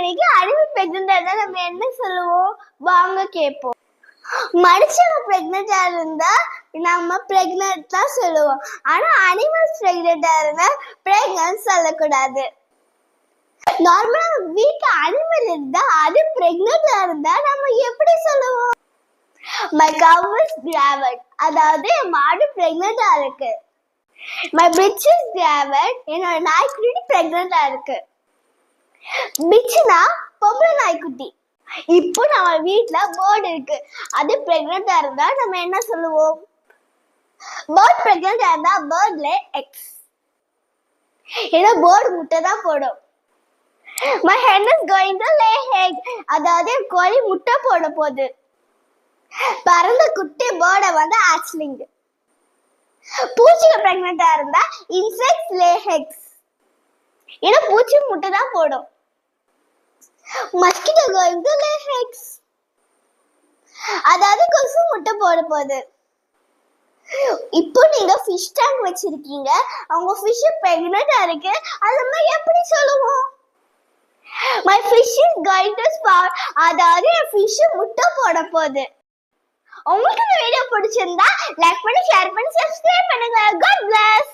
இன்னைக்கு அனிமல் பிரெக்னெண்டா இருந்தா நம்ம என்ன சொல்லுவோம்? வாங்க கேட்போம். மனுஷங்க பிரெக்னெண்டா இருந்தா நம்ம பிரெக்னென்ட் தான் சொல்லுவோம். ஆனா அனிமல்ஸ் பிரெக்னெண்டா இருந்தா பிரெக்னன்ட் சொல்லக்கூடாது. நார்மலா வீட்டு அனிமல் இருந்தா அது பிரெக்னெண்டா இருந்தா நம்ம எப்படி சொல்லுவோம்? My cow is gravid. அதாவது மாடு பிரெக்னெண்டா இருக்கு. My bitch is gravid. என்னோட நாய்க்குட்டி பிரெக்னெண்டா இருக்கு. பிச்சுனா பொம்பளை நாய்க்குட்டி. இப்போ நம்ம வீட்ல பேர்ட் இருக்கு, அது பிரெக்னெண்டா இருந்தா நம்ம என்ன சொல்லுவோம்? பேர்ட் பிரெக்னெண்டா இருந்தா பேர்ட் லே எக்ஸ். ஏன்னா பேர்ட் முட்டை தான் போடும். My hen is going to lay egg. அதாவது கோழி முட்டை போட போகுது. பறந்த குட்டி பேர்டை வந்து ஆச்லிங். பூச்சிங்க பிரெக்னெண்டா இருந்தா இன்செக்ட்ஸ் லே எக்ஸ். ஏன்னா பூச்சி முட்டை தான் போடும். Mosquito going to lay eggs. அதாவது கொசு முட்டை போட போகுது. இப்போ நீங்க ஃபிஷ் டேங்க் வச்சிருக்கீங்க, அவங்க ஃபிஷ் பிரெக்னெண்டா இருக்கு, அது நம்ம எப்படி சொல்லுவோம்? My fish is going to spawn. அதாவது ஃபிஷ் முட்டை போட போகுது. உங்களுக்கு இந்த வீடியோ பிடிச்சிருந்தா லைக் பண்ணி, ஷேர் பண்ணி, சப்ஸ்கிரைப் பண்ணுங்க. God bless.